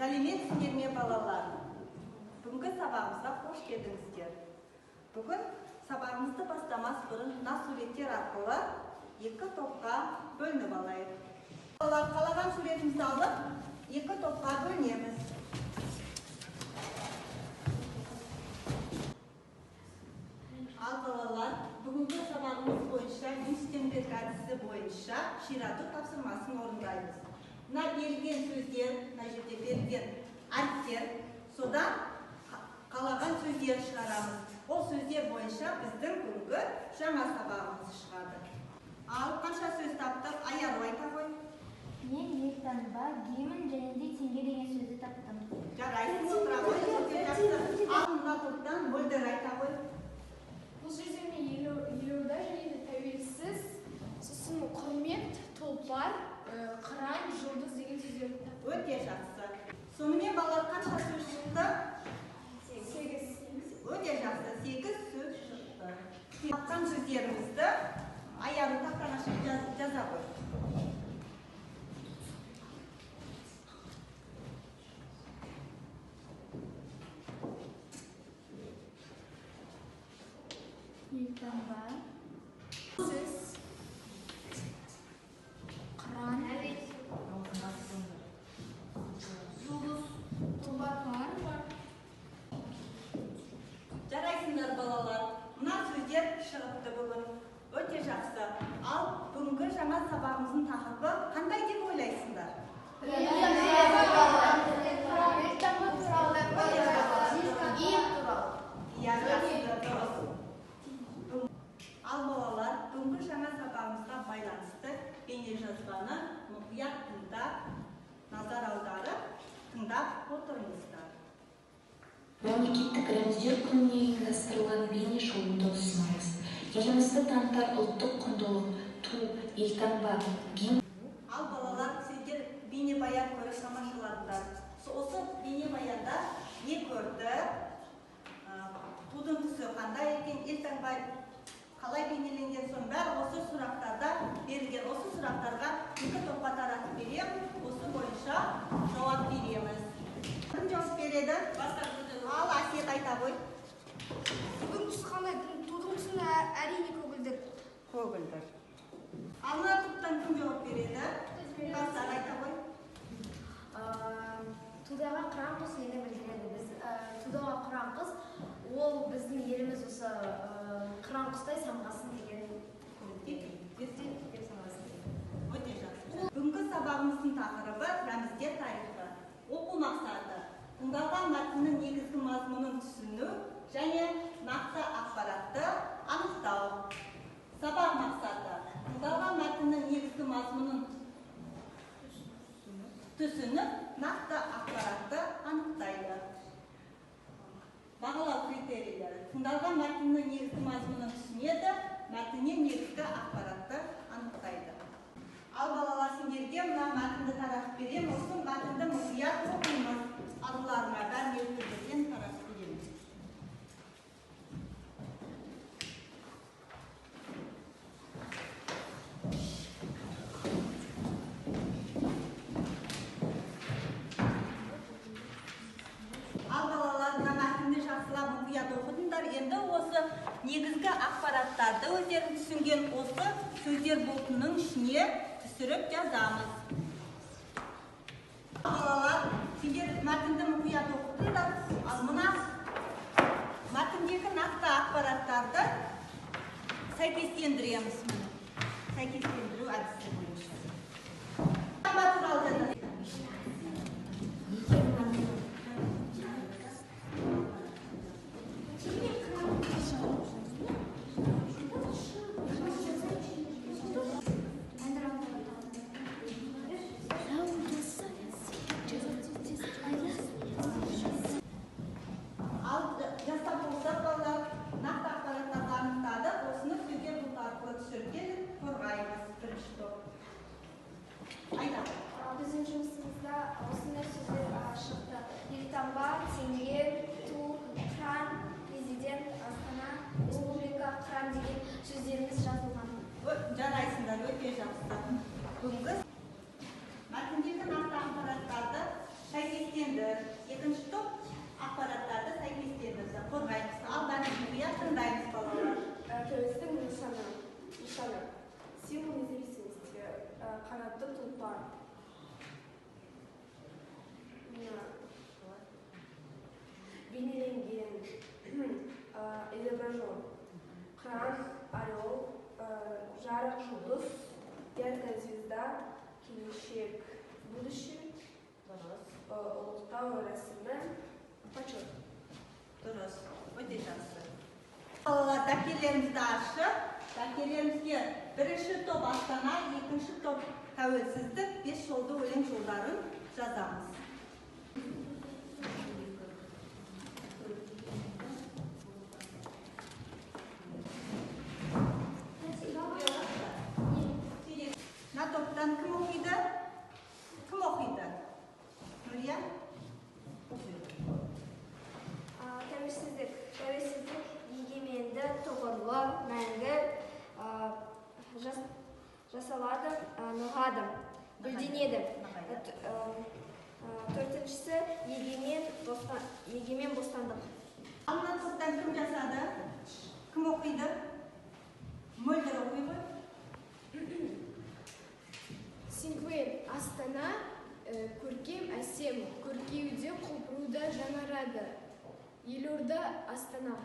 Сәлеметсіздер ме балалар? Бүгінгі сабағымызға қош келдіңіздер. Бүгін сабағымызды бастамас бұрын мына суреттер арқылы екі топқа бөлініп алайық. Балалар, қалаған суретімізді алып, екі топқа бөлінеміз. Ал балалар, бүгінгі сабағымыз бойынша Мюнстенберг әдісі бойынша ширату тапсырмасын орындаймыз. Мына берілген сөздер, мына жерде берілген әріптер, содан қалаған сөздер шығарамыз. Ол сөздер бойынша біздің бүгінгі жаңа сабағымыз шығады. Ал қанша сөз таптық? Аяру айта ғой. Мен елтаңба, гимн және де теңге деген сөзді таптым. Жарайсың, отыра ғой. Ал мына топтан мөлдір айта ғой. Бұл сөздер мен елорда және де тәуелсіз, сосын құрмет, тұлпар, қыран, жұлдыз деген сөздерді таптым. Өте жақсы. Сонымен балалар қанша сөз шықты? 8. Өте жақсы, 8 сөз шықты. Тапқан сөздерімізді аяру тақтан ашып жаза ғой. Елтаңба, Сөз, қыран, жұлдыз, тұлпар. Жарайсыңдар балалар, мына сөздер шығыпты бүгін. Өте жақсы. Ал бүгінгі жаңа сабағымыздың тақырыбы қандай деп ойлайсыңдар? Ал балалар, бүгінгі жаңа сабағымызға байланысты бейнежазбаны мұқият тыңдап, назар аударып, тыңдап отырыңыздар. Мемлекеттік рәміздер күніне ұйымдастырылған бейне шоуды ұсынамыз. Елімізді танытар ұлттық құндылық, ту, елтаңба, гимн. Ал балалар, сіздер бейнебаян көріп тамашаладыңдар. Осы бейнебаянда не көрді? Тудың түсі қандай екен, елтаңба қалай бейнеленген, соң бәрі осы сұрақтарда берілген. Осы сұрақтарға екі топқа таратып берем, осы бойынша жауап береміз. Кім жауап береді? Ал Асет айта ғой. Тудың түсі қандай? Тудың түсі әрине көгілдір. Көгілдір. Ал мына топтан кім жауап береді? Кәусар айта ғой. Тудағы қыран құс нені білдіреді? Біз тудағы қыран құс, ол біздің еліміз осы қыран құстай самғасын деген Өте жақсы. Бүгінгі сабағымыздың тақырыбы рәміздер тарихы. Оқу мақсаты. Тыңдалған мәтіннің негізгі мазмұнын түсіну және нақты ақпаратты анықтау. Сабақ мақсаты. Тыңдалған мәтіннің негізгі мазмұнын түсініп, нақты ақпаратты анықтайды. Бағалау критерийлері. Тыңдалған мәтіннің негізгі мазмұнын түсінеді, мәтіннен негізгі ақпаратты анықтайды. Ал балалар, сендерге мына мәтінді таратып берем, осы мәтінді мұқият оқыңыз. Аруларына бәріне өткізбестен таратып береміз. Ал балалар, мына мәтінді жақсылап мұқият оқыдыңдар. Енді осы негізгі ақпараттарды өздерін түсінген осы сөздер болтының ішіне түсіріп жазамыз. Балалар, сендер мәтінді мұқият оқыдыңдар. Ал мына мәтіндегі нақты ақпараттарды сәйкестендіреміз. Сәйкестендіру әдісі бойынша. енді екінші топ ақпараттарды сәйкестендірді, қорғаймыз. Алдағы жүйе тыңдаймыз балалар. Тәуелсіздік нышаны. Символ независимости. Қанатты тұлпар. Бейнеленген. Изображен. Кран, орел, жарық жұлдыз, яркая звезда, келешек, будущее, ұлықтау рәсімі, почет. Дұрыс, өте жақсы. Балалар, дәптерлерімізді ашып, дәптерлерімізге бірінші топ Астана, екінші топ тәуелсіздік, 5 жолды өлең жолдарын жазамыз. Мына топтан кім оқиды? Кім оқиды? Нұрия? Тәуелсіздік егеменді, тұғырлы, мәңгі жасалады, нығады, гүлденеді. Төртіншісі егемен бостандық. Мына топтан кім жасады? Кім оқиды? Мөлдір оқиды? Сингвейн Астана, көркем әсем, көркеюде құлпыруда жаңарады. Елорда Астана.